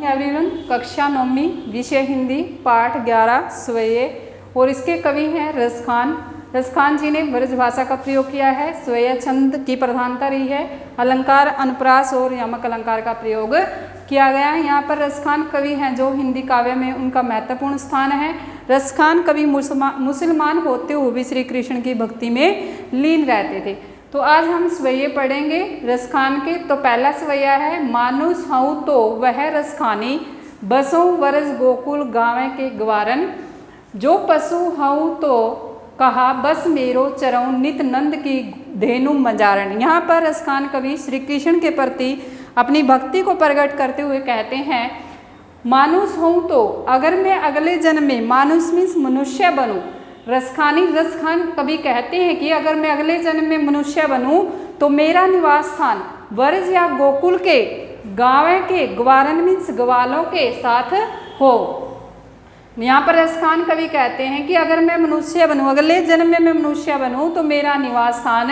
Morning everyone. कक्षा 9वीं विषय हिंदी पाठ 11 स्वयं और इसके कवि हैं रसखान। रसखान जी ने ब्रज भाषा का प्रयोग किया है। स्वयं छंद की प्रधानता रही है। अलंकार अनुप्रास और यमक अलंकार का प्रयोग किया गया है। यहाँ पर रसखान कवि हैं जो हिंदी काव्य में उनका महत्वपूर्ण स्थान है। रसखान कवि मुसलमान होते हुए भी श्री कृष्ण की भक्ति में लीन रहते थे। तो आज हम स्वयं पढ़ेंगे रसखान के। तो पहला स्वयं है, मानुष हूँ तो वह रसखानी, बसों वरस गोकुल गाँव के ग्वारन। जो पशु हूँ तो कहा बस मेरो चरऊ, नित नंद की धेनु मजारण। यहाँ पर रसखान कवि श्री कृष्ण के प्रति अपनी भक्ति को प्रकट करते हुए कहते हैं, मानुष हूँ तो अगर मैं अगले जन्म में, मानुष मीन्स मनुष्य बनूं। रसखान कवि कहते हैं कि अगर मैं अगले जन्म में मनुष्य बनूं तो मेरा निवास स्थान वर्ज या गोकुल के गाँव के ग्वारन मीन्स ग्वालों के साथ हो। यहाँ पर रसखान कवि कहते हैं कि अगर मैं मनुष्य बनूं, अगले जन्म में मैं मनुष्य बनूं तो मेरा निवास स्थान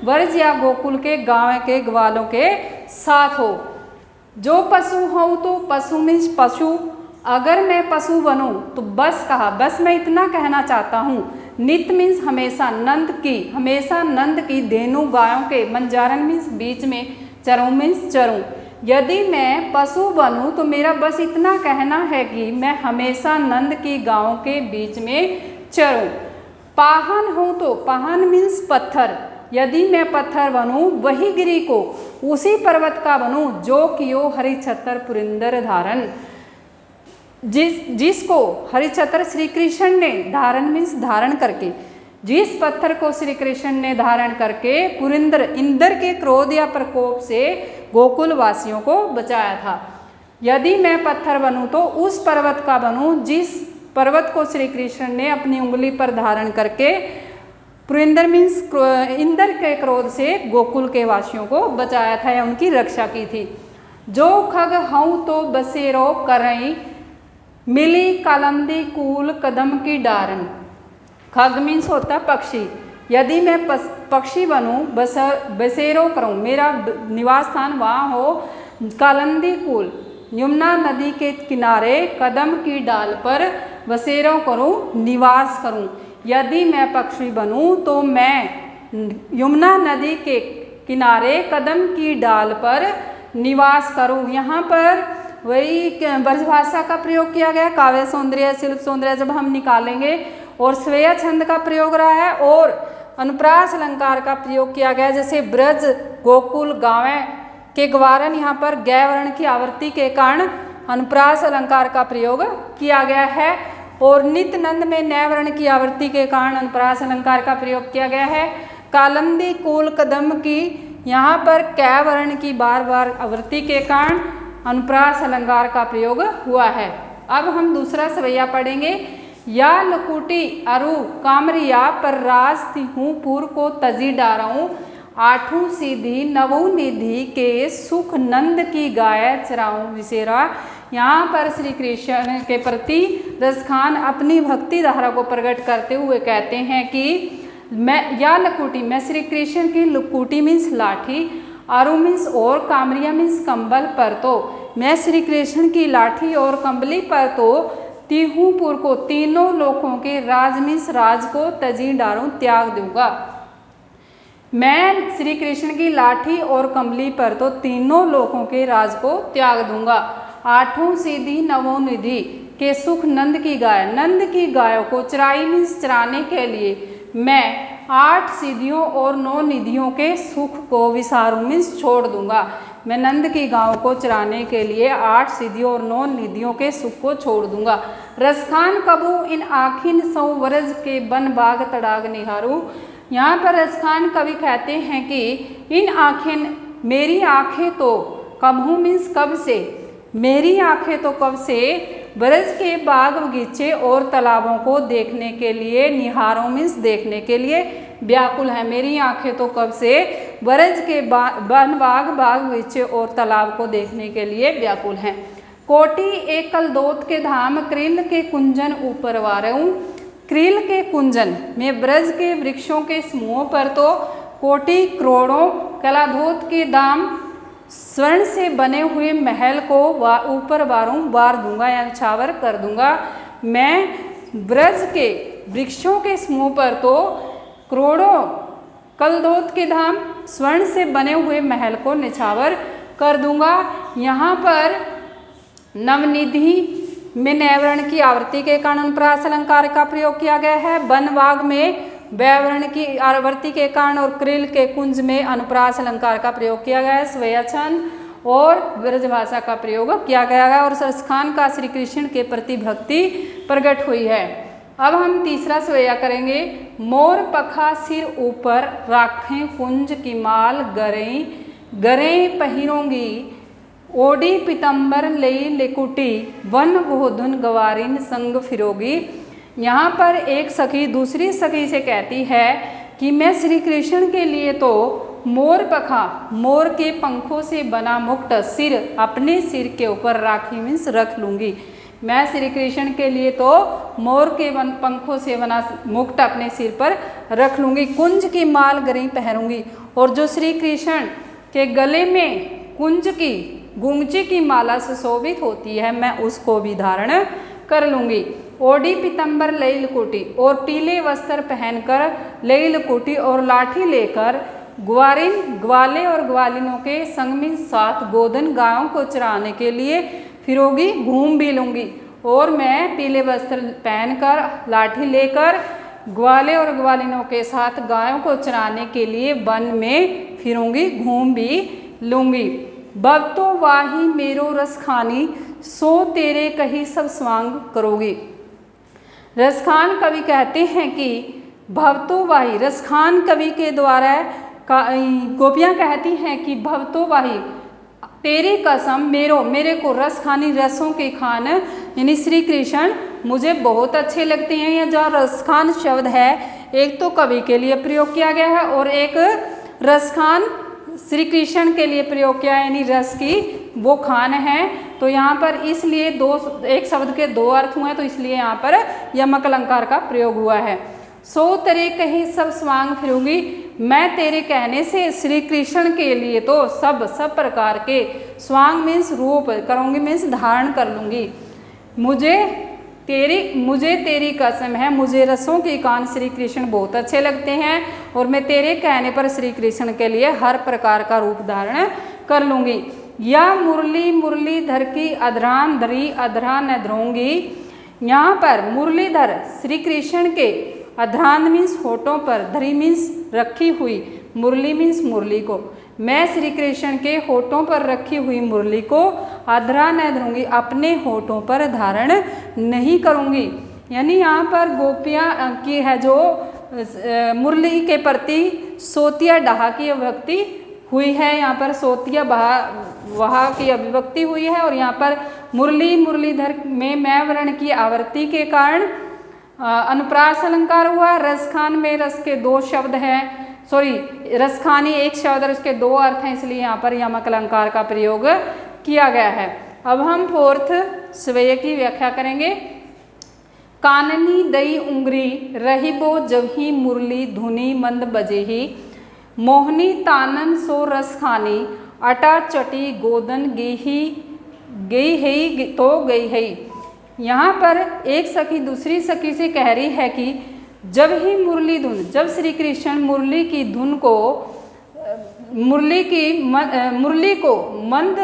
वर्ज या गोकुल के गाँव के ग्वालों के साथ हो। जो पशु हूँ तो पशु मीन्स पशु, अगर मैं पशु बनूं तो बस कहा, बस मैं इतना कहना चाहता हूँ। नित मीन्स हमेशा, नंद की, हमेशा नंद की धेनु गायों के, मंजारन मीन्स बीच में, चरूं मीन्स चरूं। यदि मैं पशु बनूं तो मेरा बस इतना कहना है कि मैं हमेशा नंद की गायों के बीच में चरूं। पाहन हूँ तो, पाहन मीन्स पत्थर, यदि मैं पत्थर बनूं वही गिरी को, उसी पर्वत का बनूं जो कियो हरिछत्र पुरिंदर धारण। जिसको हरिछत्र श्री कृष्ण ने, धारण मीन्स धारण करके, जिस पत्थर को श्री कृष्ण ने धारण करके पुरिंदर, इंद्र के क्रोध या प्रकोप से गोकुल वासियों को बचाया था। यदि मैं पत्थर बनूं तो उस पर्वत का बनूं जिस पर्वत को श्री कृष्ण ने अपनी उंगली पर धारण करके पुरिंदर मीन्स इंद्र के क्रोध से गोकुल के वासियों को बचाया था या उनकी रक्षा की थी। जो खग हूँ तो बसेरो करई, मिली कालंदी कूल कदम की डारन। खग मीन्स होता पक्षी, यदि मैं पक्षी बनूं, बसेरो करूं, मेरा निवास स्थान वहाँ हो कालंदी कूल, यमुना नदी के किनारे, कदम की डाल पर बसेरो करूं, निवास करूं। यदि मैं पक्षी बनूं तो मैं यमुना नदी के किनारे कदम की डाल पर निवास करूं। यहाँ पर वही ब्रजभाषा का प्रयोग किया गया। काव्य सौंदर्य, शिल्प सौंदर्य जब हम निकालेंगे, और स्वयं छंद का प्रयोग रहा है और अनुप्रास अलंकार का प्रयोग किया गया। जैसे ब्रज, गोकुल, गाँव के ग्वारन, यहाँ पर गै वर्ण की आवृत्ति के कारण अनुप्रास अलंकार का प्रयोग किया गया है। और नित नंद में नय वर्ण की आवृत्ति के कारण अनुप्रास अलंकार का प्रयोग किया गया है। कालंदी कूल कदम की, यहाँ पर कै वर्ण की बार बार आवृत्ति के कारण अनुप्रास अलंकार का प्रयोग हुआ है। अब हम दूसरा स्वयं पढ़ेंगे। या लकुटी अरु कामरिया पर राज तिहूँ पूर को तजी डाराऊँ, आठों सीधी नवों निधि के सुख नंद की गाय चराऊँ विसेरा। यहाँ पर श्री कृष्ण के प्रति रसखान अपनी भक्ति धारा को प्रकट करते हुए कहते हैं कि मैं, या लकुटी, मैं श्री कृष्ण की लकुटी मीन्स लाठी, अरु मीन्स और, कामरिया मीन्स कंबल पर तो, मैं श्री कृष्ण की लाठी और कंबली पर तो तिहूपुर को, तीनों लोकों के राज मीन्स राज को, तजी डारूं त्याग दूंगा। मैं श्री कृष्ण की लाठी और कंबली पर तो तीनों लोकों के राज को त्याग दूंगा। आठों सीधी नवों निधि के सुख नंद की गाय, नंद की गायों को चराई मीन्स चराने के लिए मैं 8 सीधियों और 9 निधियों के सुख को विसारूं मीन्स छोड़ दूंगा। मैं नंद की गायों को चराने के लिए 8 सीधियों और 9 निधियों के सुख को छोड़ दूंगा। रसखान कबू इन आखिन सौ वरज के बन बाग तड़ाग निहारू। यहाँ पर रसखान कवि कहते हैं कि इन आँखें, मेरी आँखें तो, कबहू मीन्स कब से, मेरी आँखें तो कब से ब्रज के बाग बगीचे और तालाबों को देखने के लिए, निहारों मीन्स देखने के लिए व्याकुल है। मेरी आंखें तो कब से ब्रज के वन बाग बगीचे और तालाब को देखने के लिए व्याकुल हैं। कोटि एकल दोत के धाम, क्रील के कुंजन ऊपर वारूं। क्रील के कुंजन में ब्रज के वृक्षों के समूहों पर तो कोटि करोड़ों कलाधोत के दाम स्वर्ण से बने हुए महल को ऊपर बारूंबार दूंगा या छावर कर दूंगा। मैं ब्रज के वृक्षों के समूह पर तो करोड़ों कलदोत के धाम स्वर्ण से बने हुए महल को निछावर कर दूंगा। यहाँ पर नवनिधि में नैवर्ण की आवृत्ति के कारण अनुप्रास अलंकार का प्रयोग किया गया है। वनवाग में व्यावरण की आवृत्ति के कारण और क्रिल के कुंज में अनुप्रास अलंकार का प्रयोग किया गया है। स्वयछंद और ब्रजभाषा का प्रयोग किया गया है और सरसखान का श्री कृष्ण के प्रति भक्ति प्रकट हुई है। अब हम तीसरा स्वया करेंगे। मोर पखा सिर ऊपर राखें कुंज की माल गरें गरें पहिरोंगी ओडी पितंबर लई लिकुटी वन गोधुन गवारिन संग फिरोगी। यहाँ पर एक सखी दूसरी सखी से कहती है कि मैं श्री कृष्ण के लिए तो मोर पखा मोर के पंखों से बना मुकुट सिर अपने सिर के ऊपर राखी मीन्स रख लूँगी। मैं श्री कृष्ण के लिए तो मोर के पंखों से बना मुकुट अपने सिर पर रख लूँगी। कुंज की माल गरी पहनूंगी और जो श्री कृष्ण के गले में कुंज की गुंगची की माला से शोभित होती है मैं उसको भी धारण कर लूँगी। ओडी पीतम्बर लई लकुटी और पीले वस्त्र पहनकर लई लकुटी और लाठी लेकर ग्वारिन ग्वाले और ग्वालिनों के संग में साथ गोधन गायों को चराने के लिए फिरोगी घूम भी लूँगी। और मैं पीले वस्त्र पहनकर लाठी लेकर ग्वाले और ग्वालिनों के साथ गायों को चराने के लिए वन में फिरूंगी घूम भी लूँगी। बब तो वाही मेरो रसखानी सो तेरे कही सब स्वांग करोगी। रसखान कवि कहते हैं कि भवतो वाही रसखान कवि के द्वारा गोपियाँ कहती हैं कि भवतो वाही तेरी कसम मेरे को रस खानी रसों के खान यानी श्री कृष्ण मुझे बहुत अच्छे लगते हैं। यह जो रसखान शब्द है एक तो कवि के लिए प्रयोग किया गया है और एक रसखान श्री कृष्ण के लिए प्रयोग किया है यानी रस की वो खान है। तो यहाँ पर इसलिए एक शब्द के दो अर्थ हुए तो इसलिए यहाँ पर यमक अलंकार का प्रयोग हुआ है। सो तेरे कहीं सब स्वांग फिरूंगी मैं तेरे कहने से श्री कृष्ण के लिए तो सब प्रकार के स्वांग मीन्स रूप करूँगी मीन्स धारण कर लूँगी। मुझे तेरी कसम है मुझे रसों के कान श्री कृष्ण बहुत अच्छे लगते हैं और मैं तेरे कहने पर श्री कृष्ण के लिए हर प्रकार का रूप धारण कर लूँगी। या मुरलीधर की अधरान धरी अधरा न धरूंगी। यहाँ पर मुरलीधर श्री कृष्ण के अधरान मीन्स होठों पर धरी मीन्स रखी हुई मुरली मीन्स मुरली को मैं श्री कृष्ण के होठों पर रखी हुई मुरली को अधरा न धरूंगी अपने होठों पर धारण नहीं करूंगी। यानी यहाँ पर गोपियाँ की है जो मुरली के प्रति सोतिया डहा की अभिव्यक्ति हुई है। यहाँ पर सोतिया वहा की अभिव्यक्ति हुई है और यहाँ पर मुरलीधर में मैं वर्ण की आवृत्ति के कारण अनुप्रास अलंकार हुआ। रसखान में रस के दो शब्द हैं रसखानी एक शब्द और उसके दो अर्थ हैं इसलिए यहाँ पर यमक अलंकार का प्रयोग किया गया है। अब हम फोर्थ स्वेय की व्याख्या करेंगे। काननी दई उंगरी रही बो जबही मुरली धुनी मंद बजेही मोहनी तानन सो रसखानी अटा चटी गोदन गई है तो गई है। यहाँ पर एक सखी दूसरी सखी से कह रही है कि जब ही मुरली धुन जब श्री कृष्ण मुरली की धुन को मुरली को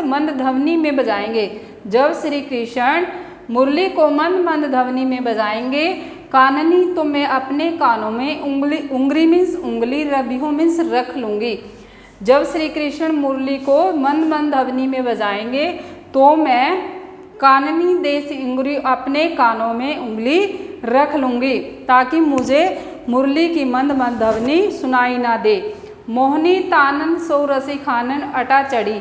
मंद ध्वनि में बजाएंगे जब श्री कृष्ण मुरली को मंद ध्वनि में बजाएंगे काननी तो मैं अपने कानों में उंगली मीन्स उंगली रबिहो मीन्स रख लूँगी। जब श्री कृष्ण मुरली को मंद ध्वनि में बजाएंगे तो मैं काननी देश उंगली अपने कानों में उंगली रख लूँगी ताकि मुझे मुरली की मंद ध्वनि सुनाई ना दे। मोहनी तानन सो रसी खानन अटा चढ़ी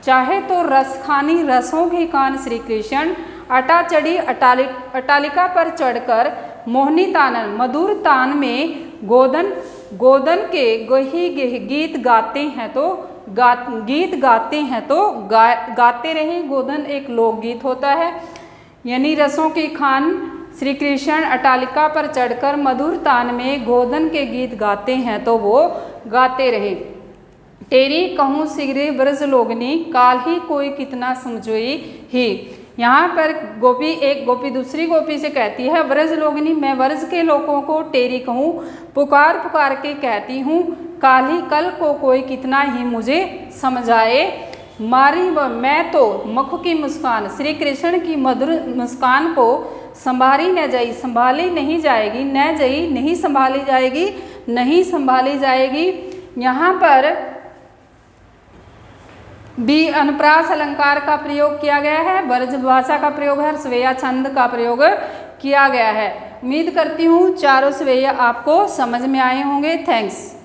चाहे तो रस खानी रसों के कान श्री कृष्ण अटा चढ़ी अटालिका पर चढ़कर मोहनी तानन मधुर तान में गोदन के गही गीत गाते हैं तो गाते रहे। गोदन एक लोकगीत होता है यानी रसों की खान श्री कृष्ण अटालिका पर चढ़कर मधुर तान में गोदन के गीत गाते हैं तो वो गाते रहे। तेरी कहूँ शीघ्र ब्रज लोगनी, काल ही कोई कितना समझोई ही। यहाँ पर गोपी, एक गोपी दूसरी गोपी से कहती है, ब्रज लोगनी, मैं ब्रज के लोगों को तेरी कहूँ पुकार पुकार के कहती हूँ, काल ही कल को कोई कितना ही मुझे समझाए। मारी मैं तो मुख की मुस्कान, श्री कृष्ण की मधुर मुस्कान को संभाली न जाई, संभाली नहीं जाएगी, न जाई नहीं संभाली जाएगी, नहीं संभाली जाएगी। यहाँ पर भी अनुप्रास अलंकार का प्रयोग किया गया है, ब्रज भाषा का प्रयोग है, स्वेया छंद का प्रयोग किया गया है। उम्मीद करती हूँ चारों स्वेया आपको समझ में आए होंगे। थैंक्स।